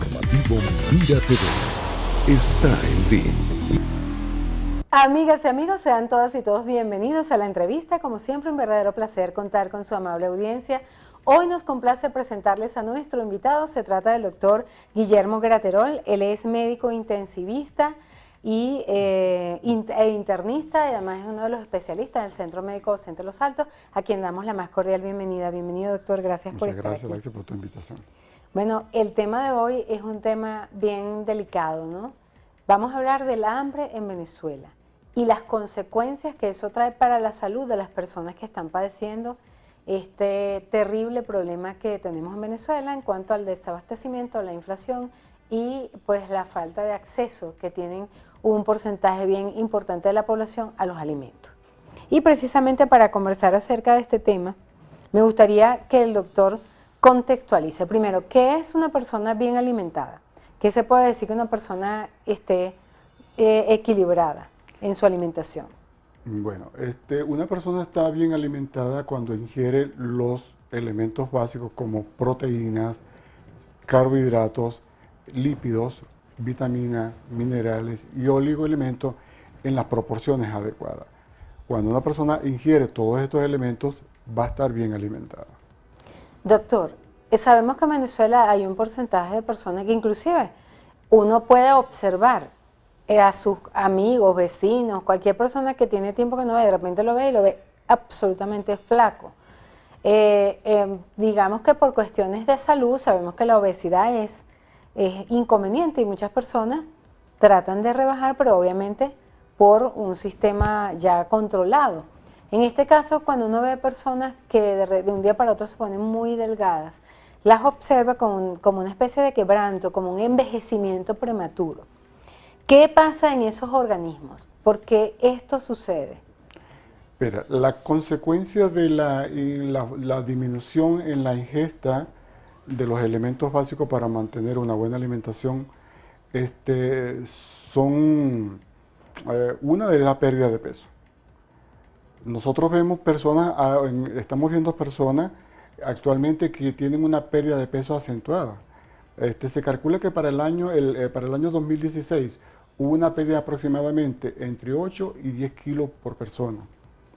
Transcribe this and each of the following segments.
informativo Mira TV está en ti. Amigas y amigos, sean todas y todos bienvenidos a la entrevista. Como siempre, un verdadero placer contar con su amable audiencia. Hoy nos complace presentarles a nuestro invitado. Se trata del doctor Guillermo Graterol. Él es médico intensivista e internista, y además es uno de los especialistas del Centro Médico Docente Los Altos, a quien damos la más cordial bienvenida. Bienvenido, doctor, gracias por estar aquí. Muchas gracias, Alexia, por tu invitación. Bueno, el tema de hoy es un tema bien delicado, ¿no? Vamos a hablar del hambre en Venezuela y las consecuencias que eso trae para la salud de las personas que están padeciendo este terrible problema que tenemos en Venezuela en cuanto al desabastecimiento, la inflación y pues la falta de acceso que tienen un porcentaje bien importante de la población a los alimentos. Y precisamente para conversar acerca de este tema, me gustaría que el doctor contextualice primero, ¿qué es una persona bien alimentada? ¿Qué se puede decir que una persona esté equilibrada en su alimentación? Bueno, una persona está bien alimentada cuando ingiere los elementos básicos como proteínas, carbohidratos, lípidos, vitaminas, minerales y oligoelementos en las proporciones adecuadas. Cuando una persona ingiere todos estos elementos, va a estar bien alimentada. Doctor, sabemos que en Venezuela hay un porcentaje de personas que inclusive uno puede observar a sus amigos, vecinos, cualquier persona que tiene tiempo que no ve, de repente lo ve y lo ve absolutamente flaco. Digamos que por cuestiones de salud sabemos que la obesidad es inconveniente y muchas personas tratan de rebajar, pero obviamente por un sistema ya controlado. En este caso, cuando uno ve personas que de un día para otro se ponen muy delgadas, las observa como una especie de quebranto, como un envejecimiento prematuro. ¿Qué pasa en esos organismos? ¿Por qué esto sucede? Mira, la consecuencia de la disminución en la ingesta de los elementos básicos para mantener una buena alimentación son una de la pérdida de peso. Nosotros vemos personas, estamos viendo personas actualmente que tienen una pérdida de peso acentuada. Se calcula que para el año 2016 hubo una pérdida aproximadamente entre 8 y 10 kilos por persona.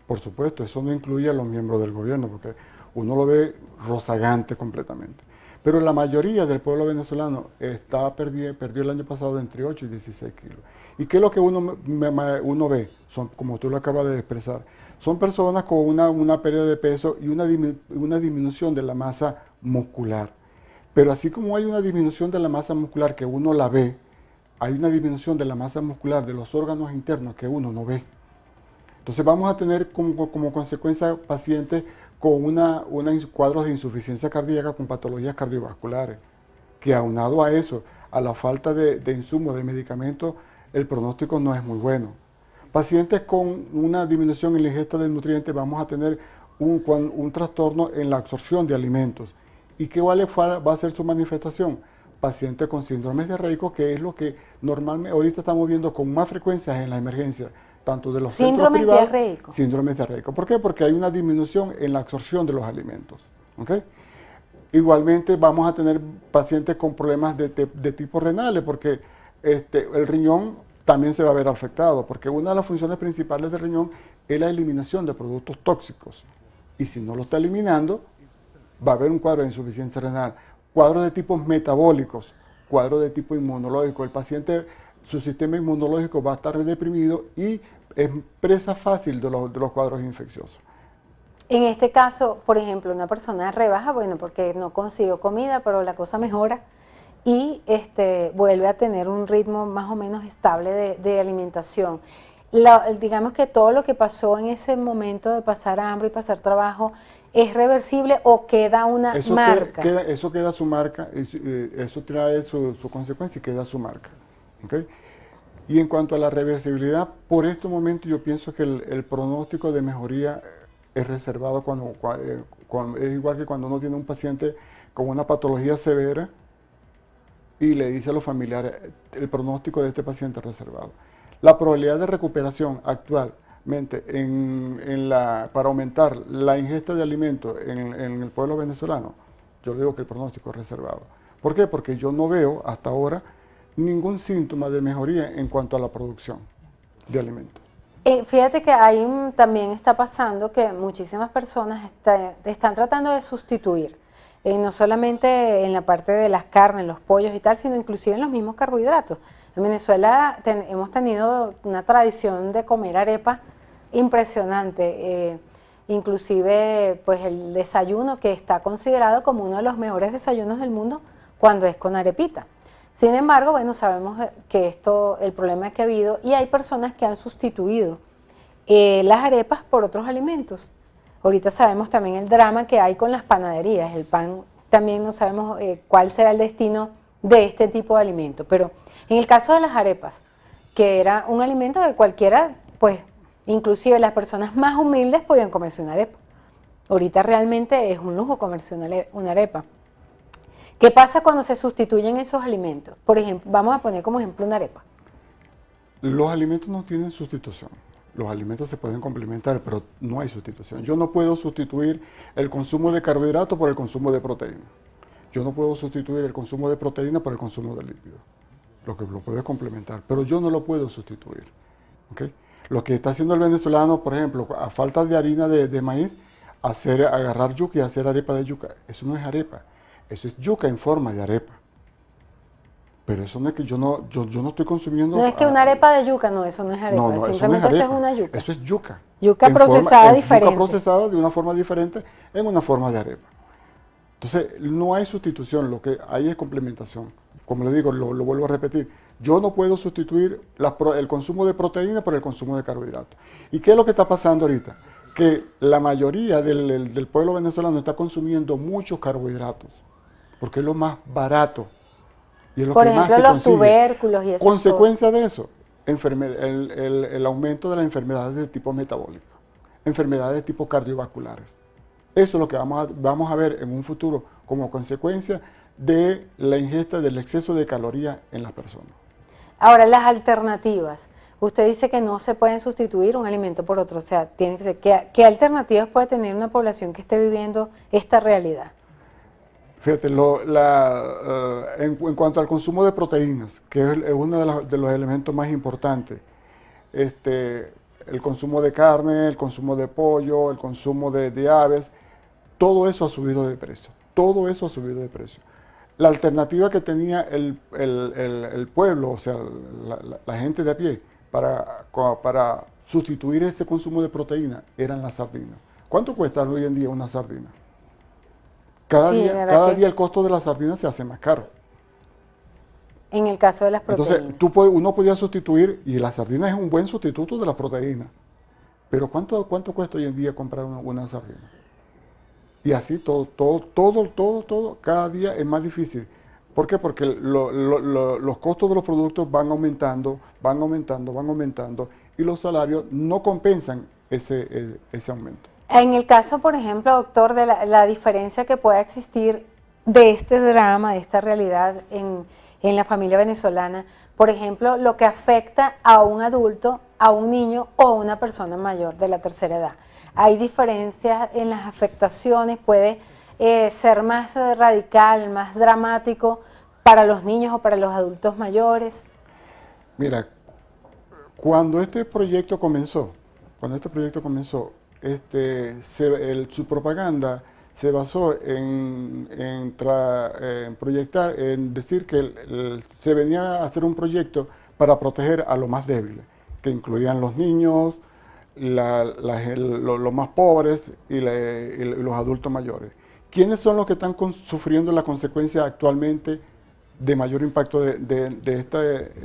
Por supuesto, eso no incluye a los miembros del gobierno, porque uno lo ve rozagante completamente. Pero la mayoría del pueblo venezolano perdió el año pasado entre 8 y 16 kilos. ¿Y qué es lo que uno ve? Son, como tú lo acabas de expresar, son personas con una pérdida de peso y una disminución de la masa muscular. Pero así como hay una disminución de la masa muscular que uno la ve, hay una disminución de la masa muscular de los órganos internos que uno no ve. Entonces vamos a tener como consecuencia pacientes con cuadros de insuficiencia cardíaca con patologías cardiovasculares, que aunado a eso, a la falta de insumos, de medicamentos, el pronóstico no es muy bueno. Pacientes con una disminución en la ingesta de nutrientes, vamos a tener un trastorno en la absorción de alimentos. ¿Y qué va a ser su manifestación? Pacientes con síndromes diarreicos, que es lo que normalmente ahorita estamos viendo con más frecuencia en la emergencia, tanto de los centros privados. Síndromes diarreicos. ¿Por qué? Porque hay una disminución en la absorción de los alimentos. ¿Okay? Igualmente vamos a tener pacientes con problemas de tipo renales, porque el riñón también se va a ver afectado, porque una de las funciones principales del riñón es la eliminación de productos tóxicos. Y si no lo está eliminando, va a haber un cuadro de insuficiencia renal, cuadros de tipos metabólicos, cuadros de tipo inmunológico. El paciente, su sistema inmunológico va a estar deprimido y es presa fácil de los cuadros infecciosos. En este caso, por ejemplo, una persona rebaja, bueno, porque no consiguió comida, pero la cosa mejora y vuelve a tener un ritmo más o menos estable de alimentación. Digamos que todo lo que pasó en ese momento de pasar hambre y pasar trabajo, ¿es reversible o queda una marca? Eso queda su marca, eso trae su consecuencia y queda su marca. ¿Okay? Y en cuanto a la reversibilidad, por este momento yo pienso que el pronóstico de mejoría es reservado es igual que cuando uno tiene un paciente con una patología severa y le dice a los familiares, el pronóstico de este paciente es reservado. La probabilidad de recuperación actualmente para aumentar la ingesta de alimentos en el pueblo venezolano, yo digo que el pronóstico es reservado. ¿Por qué? Porque yo no veo hasta ahora ningún síntoma de mejoría en cuanto a la producción de alimentos. Fíjate que ahí también está pasando que muchísimas personas están tratando de sustituir, no solamente en la parte de las carnes, los pollos y tal, sino inclusive en los mismos carbohidratos. En Venezuela hemos tenido una tradición de comer arepa impresionante, inclusive pues el desayuno que está considerado como uno de los mejores desayunos del mundo cuando es con arepita. Sin embargo, bueno, sabemos que el problema que ha habido, y hay personas que han sustituido las arepas por otros alimentos. Ahorita sabemos también el drama que hay con las panaderías, el pan también no sabemos cuál será el destino de este tipo de alimento, pero en el caso de las arepas, que era un alimento que cualquiera, pues inclusive las personas más humildes podían comerse una arepa. Ahorita realmente es un lujo comerse una arepa. ¿Qué pasa cuando se sustituyen esos alimentos? Por ejemplo, vamos a poner como ejemplo una arepa. Los alimentos no tienen sustitución. Los alimentos se pueden complementar, pero no hay sustitución. Yo no puedo sustituir el consumo de carbohidratos por el consumo de proteína. Yo no puedo sustituir el consumo de proteína por el consumo de lípidos. Lo que lo puedo es complementar, pero yo no lo puedo sustituir. ¿Okay? Lo que está haciendo el venezolano, por ejemplo, a falta de harina de maíz, agarrar yuca y hacer arepa de yuca. Eso no es arepa. Eso es yuca en forma de arepa. Pero eso no es que yo no estoy consumiendo... No es que una arepa de yuca, no, eso no es arepa. No, simplemente eso no es arepa, eso es una yuca. Eso es yuca. Yuca procesada diferente. Yuca procesada de una forma diferente en una forma de arepa. Entonces, no hay sustitución, lo que hay es complementación. Como le digo, lo vuelvo a repetir, yo no puedo sustituir el consumo de proteína por el consumo de carbohidratos. ¿Y qué es lo que está pasando ahorita? Que la mayoría del pueblo venezolano está consumiendo muchos carbohidratos, porque es lo más barato y es lo por que ejemplo, más se los consigue. tubérculos y eso. Consecuencia de eso, el aumento de las enfermedades de tipo metabólico, enfermedades de tipo cardiovasculares. Eso es lo que vamos a ver en un futuro como consecuencia de la ingesta del exceso de calorías en las personas. Ahora, las alternativas. Usted dice que no se pueden sustituir un alimento por otro, o sea, tiene que ser, ¿qué alternativas puede tener una población que esté viviendo esta realidad? Fíjate, en cuanto al consumo de proteínas, que es uno de los elementos más importantes, el consumo de carne, el consumo de pollo, el consumo de aves, todo eso ha subido de precio, todo eso ha subido de precio. La alternativa que tenía el pueblo, o sea, la gente de a pie, para sustituir ese consumo de proteína, eran las sardinas. ¿Cuánto cuesta hoy en día una sardina? Cada día el costo de la sardina se hace más caro. En el caso de las proteínas. Entonces, uno podía sustituir, y la sardina es un buen sustituto de la proteína. Pero ¿cuánto cuesta hoy en día comprar una sardina? Y así todo, cada día es más difícil. ¿Por qué? Porque los costos de los productos van aumentando, y los salarios no compensan ese aumento. En el caso, por ejemplo, doctor, de la diferencia que pueda existir de este drama, de esta realidad en la familia venezolana, por ejemplo, lo que afecta a un adulto, a un niño o a una persona mayor de la tercera edad. Hay diferencias en las afectaciones, puede ser más radical, más dramático para los niños o para los adultos mayores. Mira, cuando este proyecto comenzó, su propaganda se basó en proyectar, en decir que se venía a hacer un proyecto para proteger a los más débiles, que incluían los niños, los más pobres y los adultos mayores. ¿Quiénes son los que están sufriendo la consecuencia actualmente de mayor impacto de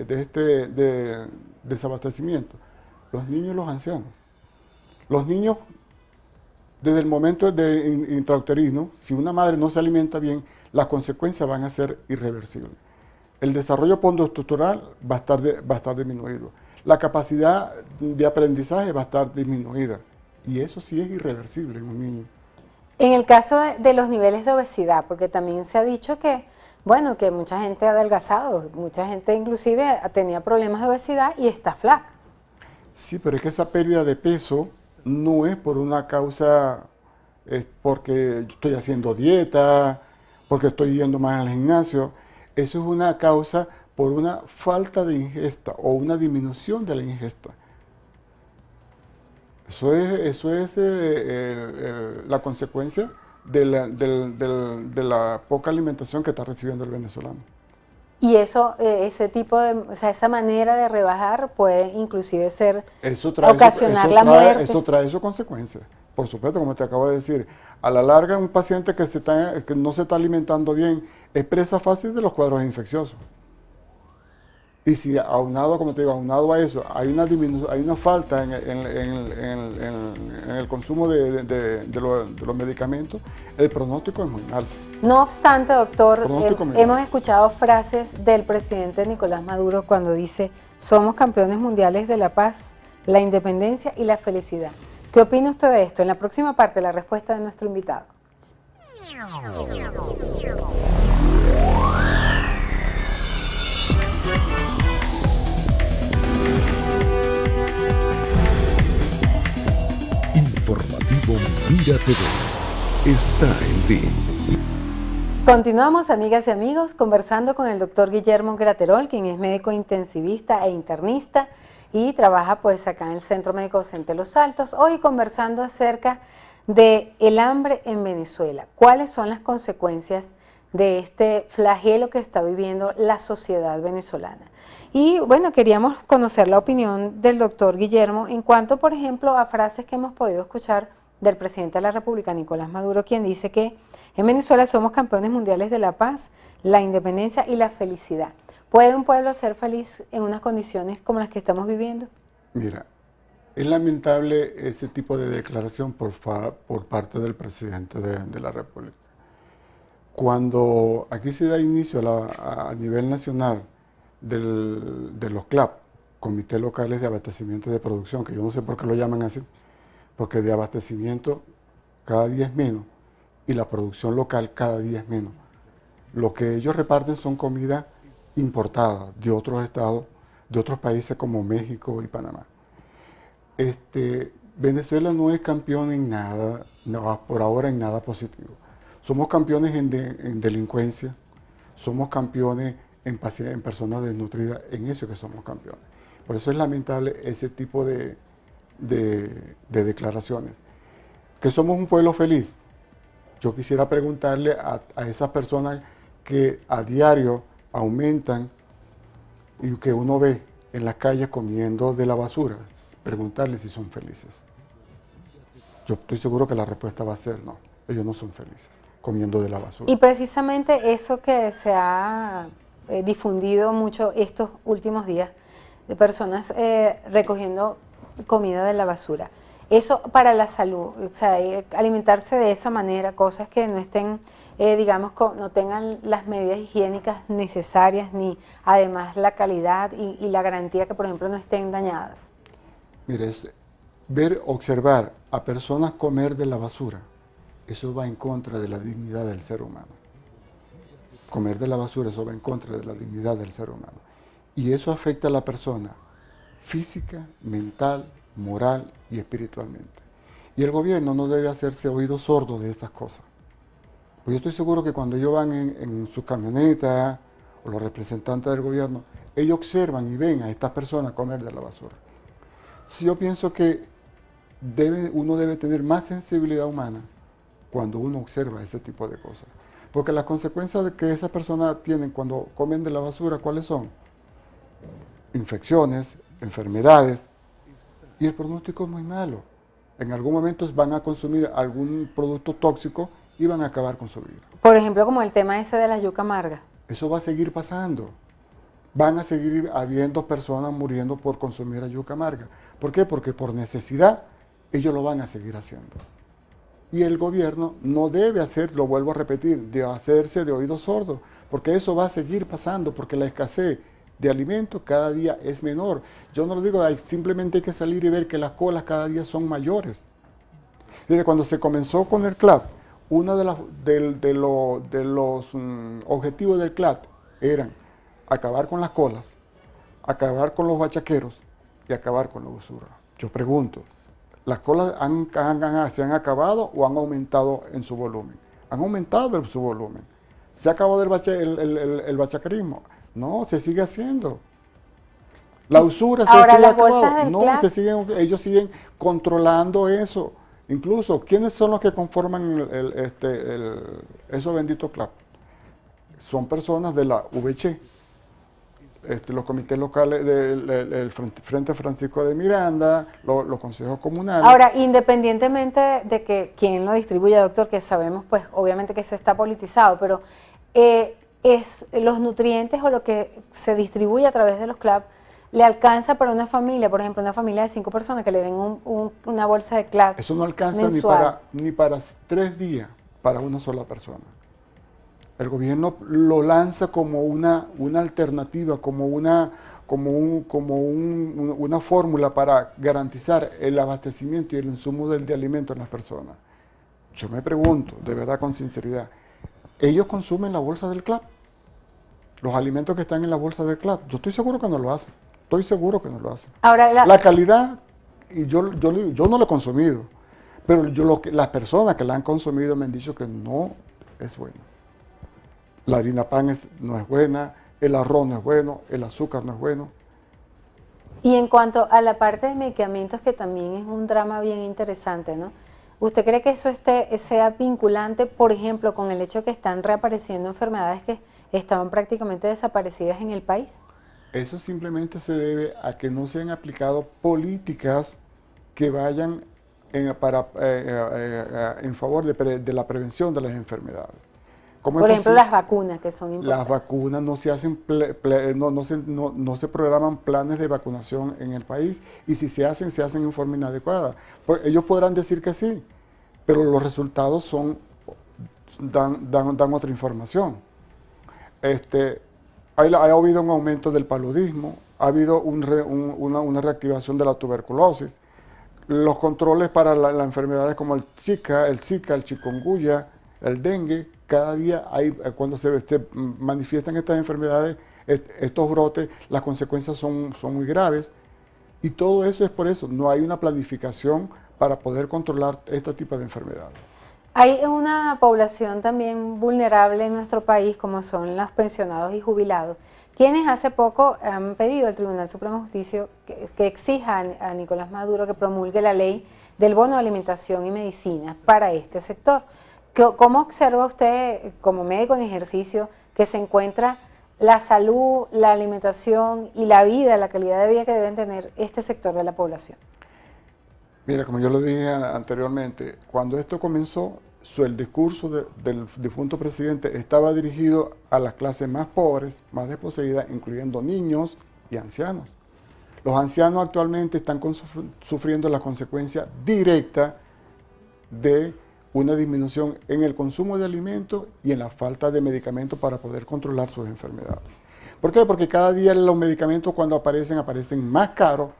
este desabastecimiento? Los niños y los ancianos. Los niños, desde el momento intrauterino, si una madre no se alimenta bien, las consecuencias van a ser irreversibles. El desarrollo postestructural va a estar disminuido. La capacidad de aprendizaje va a estar disminuida. Y eso sí es irreversible en un niño. En el caso de los niveles de obesidad, porque también se ha dicho que, bueno, que mucha gente ha adelgazado, mucha gente inclusive tenía problemas de obesidad y está flaca. Sí, pero es que esa pérdida de peso no es por una causa, es porque estoy haciendo dieta porque estoy yendo más al gimnasio. Eso es una causa por una falta de ingesta o una disminución de la ingesta. Eso es la consecuencia de la poca alimentación que está recibiendo el venezolano. Y eso, ese tipo de, o sea, esa manera de rebajar puede inclusive ser, ocasionar la muerte. Eso trae sus consecuencias. Por supuesto, como te acabo de decir, a la larga un paciente que no se está alimentando bien es presa fácil de los cuadros infecciosos. Y si aunado, como te digo, aunado a eso, hay una falta en el consumo de los medicamentos, el pronóstico es muy mal. No obstante, doctor, hemos escuchado frases del presidente Nicolás Maduro cuando dice: somos campeones mundiales de la paz, la independencia y la felicidad. ¿Qué opina usted de esto? En la próxima parte, la respuesta de nuestro invitado. Informativo Mira TV está en ti. Continuamos, amigas y amigos, conversando con el doctor Guillermo Graterol, quien es médico intensivista e internista y trabaja pues acá en el Centro Médico Docente Los Altos. Hoy conversando acerca del hambre en Venezuela. ¿Cuáles son las consecuencias de este flagelo que está viviendo la sociedad venezolana? Y bueno, queríamos conocer la opinión del doctor Guillermo en cuanto, por ejemplo, a frases que hemos podido escuchar del presidente de la República, Nicolás Maduro, quien dice que en Venezuela somos campeones mundiales de la paz, la independencia y la felicidad. ¿Puede un pueblo ser feliz en unas condiciones como las que estamos viviendo? Mira, es lamentable ese tipo de declaración por parte del presidente de la República. Cuando aquí se da inicio a nivel nacional de los CLAP, Comités Locales de Abastecimiento y de Producción, que yo no sé por qué lo llaman así, porque de abastecimiento cada día es menos y la producción local cada día es menos. Lo que ellos reparten son comida importada de otros estados, de otros países como México y Panamá. Venezuela no es campeón en nada, no, por ahora en nada positivo. Somos campeones en delincuencia, somos campeones en personas desnutridas, en eso que somos campeones. Por eso es lamentable ese tipo de declaraciones. ¿Que somos un pueblo feliz? Yo quisiera preguntarle a esas personas que a diario aumentan y que uno ve en las calles comiendo de la basura, preguntarles si son felices. Yo estoy seguro que la respuesta va a ser no, ellos no son felices comiendo de la basura. Y precisamente eso que se ha difundido mucho estos últimos días, de personas recogiendo comida de la basura. Eso para la salud, o sea, alimentarse de esa manera, cosas que no estén, digamos, no tengan las medidas higiénicas necesarias, ni además la calidad y la garantía que, por ejemplo, no estén dañadas. Mire, observar a personas comer de la basura, eso va en contra de la dignidad del ser humano. Comer de la basura, eso va en contra de la dignidad del ser humano. Y eso afecta a la persona física, mental, moral y espiritualmente. Y el gobierno no debe hacerse oídos sordos de estas cosas. Pues yo estoy seguro que cuando ellos van en sus camionetas o los representantes del gobierno, ellos observan y ven a estas personas comer de la basura. Si yo pienso que uno debe tener más sensibilidad humana cuando uno observa ese tipo de cosas. Porque las consecuencias de que esas personas tienen cuando comen de la basura, ¿cuáles son? Infecciones, enfermedades, y el pronóstico es muy malo. En algún momento van a consumir algún producto tóxico y van a acabar con su vida. Por ejemplo, como el tema ese de la yuca amarga. Eso va a seguir pasando. Van a seguir habiendo personas muriendo por consumir la yuca amarga. ¿Por qué? Porque por necesidad ellos lo van a seguir haciendo. Y el gobierno no debe hacer, lo vuelvo a repetir, de hacerse de oídos sordos, porque eso va a seguir pasando, porque la escasez de alimentos cada día es menor. Yo no lo digo, simplemente hay que salir y ver que las colas cada día son mayores. Desde cuando se comenzó con el CLAT, uno de los objetivos del CLAT eran acabar con las colas, acabar con los bachaqueros y acabar con la basura. Yo pregunto, ¿las colas se han acabado o han aumentado en su volumen? Han aumentado en su volumen. Se acabó el bachacarismo. No, se sigue haciendo. La usura se sigue acabando. No, ellos siguen controlando eso. Incluso, ¿quiénes son los que conforman esos benditos clubs? Son personas de la VC, los comités locales del Frente Francisco de Miranda, los consejos comunales. Ahora, independientemente de que quién lo distribuya, doctor, que sabemos, pues, obviamente que eso está politizado, pero es los nutrientes o lo que se distribuye a través de los clubs, le alcanza para una familia, por ejemplo, una familia de 5 personas que le den una bolsa de club. Eso no alcanza ni para 3 días para una sola persona. El gobierno lo lanza como una alternativa, como una fórmula para garantizar el abastecimiento y el insumo de alimentos en las personas. Yo me pregunto, de verdad con sinceridad, ¿ellos consumen la bolsa del club? Los alimentos que están en la bolsa del club, yo estoy seguro que no lo hacen. Estoy seguro que no lo hacen. Ahora, la calidad, y yo no lo he consumido, pero las personas que la han consumido me han dicho que no es bueno. La harina pan no es buena, el arroz no es bueno, el azúcar no es bueno. Y en cuanto a la parte de medicamentos, que también es un drama bien interesante, ¿no? ¿Usted cree que eso sea vinculante, por ejemplo, con el hecho que están reapareciendo enfermedades que estaban prácticamente desaparecidas en el país? Eso simplemente se debe a que no se han aplicado políticas que vayan en favor de la prevención de las enfermedades. Por ejemplo, las vacunas, que son importantes. Las vacunas no se hacen, no se programan planes de vacunación en el país, y si se hacen en forma inadecuada. Ellos podrán decir que sí, pero los resultados dan otra información. Ha habido un aumento del paludismo, ha habido una reactivación de la tuberculosis. Los controles para las enfermedades como el Zika, el chikungunya, el dengue, cada día cuando se manifiestan estas enfermedades, estos brotes, las consecuencias son muy graves. Y todo eso es por eso, no hay una planificación para poder controlar este tipo de enfermedades. Hay una población también vulnerable en nuestro país, como son los pensionados y jubilados, quienes hace poco han pedido al Tribunal Supremo de Justicia que exija a Nicolás Maduro que promulgue la ley del bono de alimentación y medicina para este sector. ¿Cómo observa usted, como médico en ejercicio, que se encuentra la salud, la alimentación y la vida, la calidad de vida que deben tener este sector de la población? Mira, como yo lo dije anteriormente, cuando esto comenzó, el discurso del difunto presidente estaba dirigido a las clases más pobres, más desposeídas, incluyendo niños y ancianos. Los ancianos actualmente están sufriendo las consecuencias directas de una disminución en el consumo de alimentos y en la falta de medicamentos para poder controlar sus enfermedades. ¿Por qué? Porque cada día los medicamentos, cuando aparecen más caros,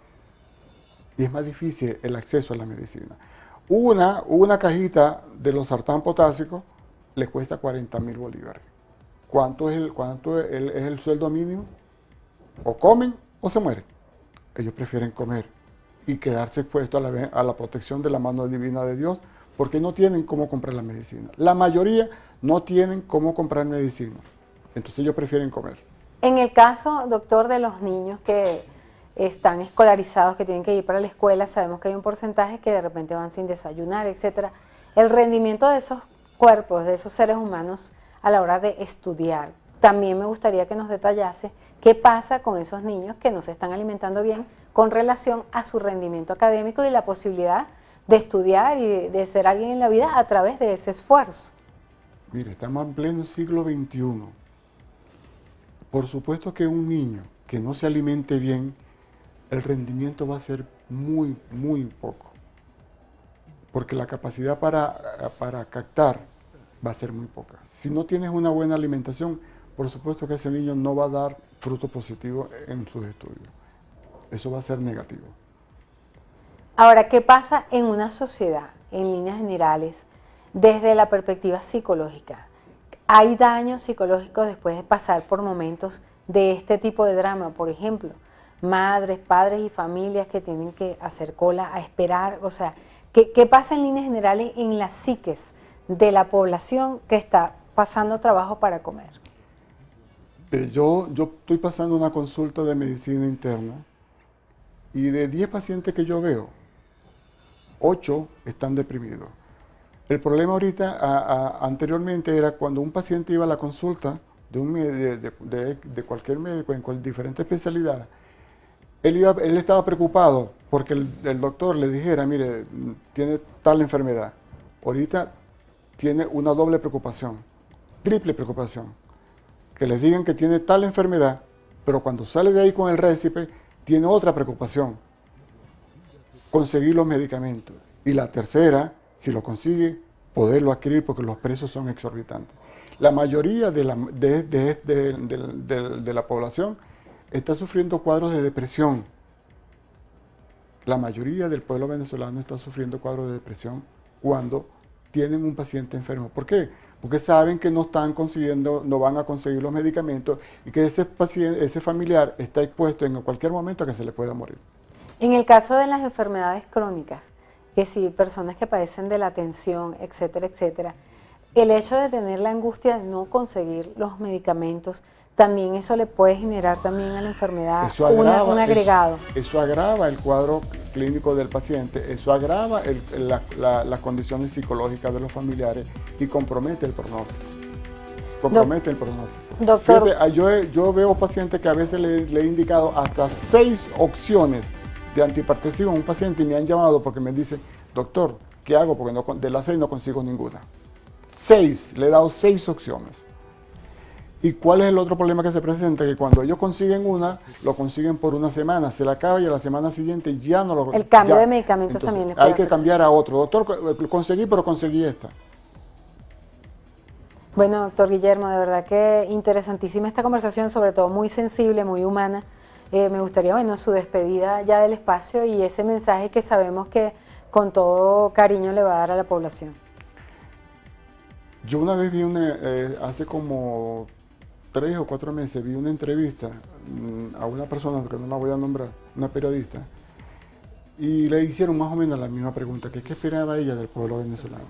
y es más difícil el acceso a la medicina. Una cajita de los sartán potásicos le cuesta 40.000 bolívares. ¿Cuánto es el sueldo mínimo? O comen o se mueren. Ellos prefieren comer y quedarse expuestos a la protección de la mano divina de Dios, porque no tienen cómo comprar la medicina. La mayoría no tienen cómo comprar medicinas, entonces ellos prefieren comer. En el caso, doctor, de los niños que están escolarizados, que tienen que ir para la escuela, sabemos que hay un porcentaje que de repente van sin desayunar, etcétera. El rendimiento de esos cuerpos, de esos seres humanos a la hora de estudiar. También me gustaría que nos detallase qué pasa con esos niños que no se están alimentando bien con relación a su rendimiento académico y la posibilidad de estudiar y de ser alguien en la vida a través de ese esfuerzo. Mire, estamos en pleno siglo XXI. Por supuesto que un niño que no se alimente bien, el rendimiento va a ser muy poco. Porque la capacidad para captar va a ser muy poca. Si no tienes una buena alimentación, por supuesto que ese niño no va a dar fruto positivo en sus estudios. Eso va a ser negativo. Ahora, ¿qué pasa en una sociedad, en líneas generales, desde la perspectiva psicológica? ¿Hay daños psicológicos después de pasar por momentos de este tipo de drama? Por ejemplo, madres, padres y familias que tienen que hacer cola a esperar. O sea, ¿qué pasa en líneas generales en las psiques de la población que está pasando trabajo para comer? Yo estoy pasando una consulta de medicina interna y de 10 pacientes que yo veo, 8 están deprimidos. El problema ahorita, anteriormente, era cuando un paciente iba a la consulta de cualquier médico en diferentes especialidades, él estaba preocupado porque el doctor le dijera, mire, tiene tal enfermedad. Ahorita tiene una doble preocupación, triple preocupación. Que les digan que tiene tal enfermedad, pero cuando sale de ahí con el récipe, tiene otra preocupación, conseguir los medicamentos. Y la tercera, si lo consigue, poderlo adquirir porque los precios son exorbitantes. La mayoría de la población está sufriendo cuadros de depresión. La mayoría del pueblo venezolano está sufriendo cuadros de depresión cuando tienen un paciente enfermo. ¿Por qué? Porque saben que no están consiguiendo, no van a conseguir los medicamentos y que ese paciente, ese familiar está expuesto en cualquier momento a que se le pueda morir. En el caso de las enfermedades crónicas, que si personas que padecen de la tensión, etcétera, etcétera, el hecho de tener la angustia de no conseguir los medicamentos, también eso le puede generar también a la enfermedad un agregado. Eso agrava el cuadro clínico del paciente, eso agrava las condiciones psicológicas de los familiares y compromete el pronóstico. Doctor, fíjate, yo veo pacientes que a veces le he indicado hasta 6 opciones de antihipertensivo a un paciente y me han llamado porque me dicen, doctor, ¿qué hago? Porque de las 6 no consigo ninguna. 6, le he dado 6 opciones. ¿Y cuál es el otro problema que se presenta? Que cuando ellos consiguen una, lo consiguen por una semana, se la acaba y a la semana siguiente ya no lo... El cambio de medicamentos también les puede hay que cambiar a otro. Doctor, conseguí, pero conseguí esta. Bueno, doctor Guillermo, de verdad que interesantísima esta conversación, sobre todo muy sensible, muy humana. Me gustaría, bueno, su despedida ya del espacio y ese mensaje que sabemos que con todo cariño le va a dar a la población. Yo una vez vi hace como 3 o 4 meses, vi una entrevista a una persona que no la voy a nombrar, una periodista, y le hicieron más o menos la misma pregunta, que qué esperaba ella del pueblo venezolano.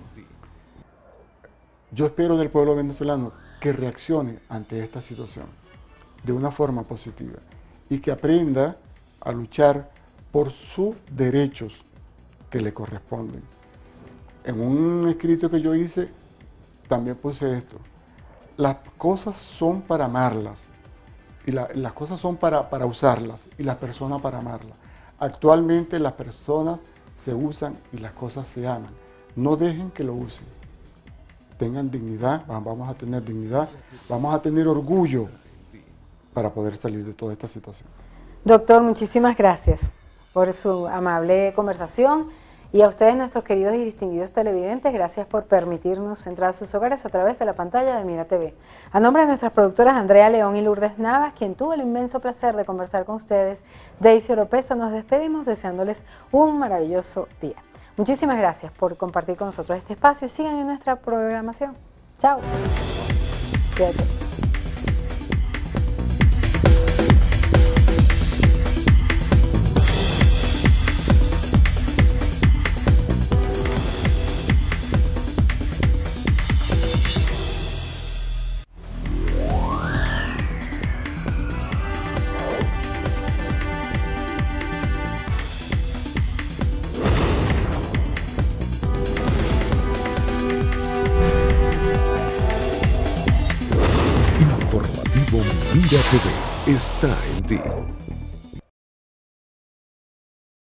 Yo espero del pueblo venezolano que reaccione ante esta situación de una forma positiva y que aprenda a luchar por sus derechos que le corresponden. En un escrito que yo hice, también puse esto. Las cosas son para amarlas y las cosas son para usarlas y las personas para amarlas. Actualmente las personas se usan y las cosas se aman. No dejen que lo usen. Tengan dignidad, vamos a tener dignidad, vamos a tener orgullo para poder salir de toda esta situación. Doctor, muchísimas gracias por su amable conversación. Y a ustedes, nuestros queridos y distinguidos televidentes, gracias por permitirnos entrar a sus hogares a través de la pantalla de Mira TV. A nombre de nuestras productoras Andrea León y Lourdes Navas, quien tuvo el inmenso placer de conversar con ustedes, Daisy Oropesa, nos despedimos deseándoles un maravilloso día. Muchísimas gracias por compartir con nosotros este espacio y sigan en nuestra programación. Chao. Cuídate. Mira TV está en ti.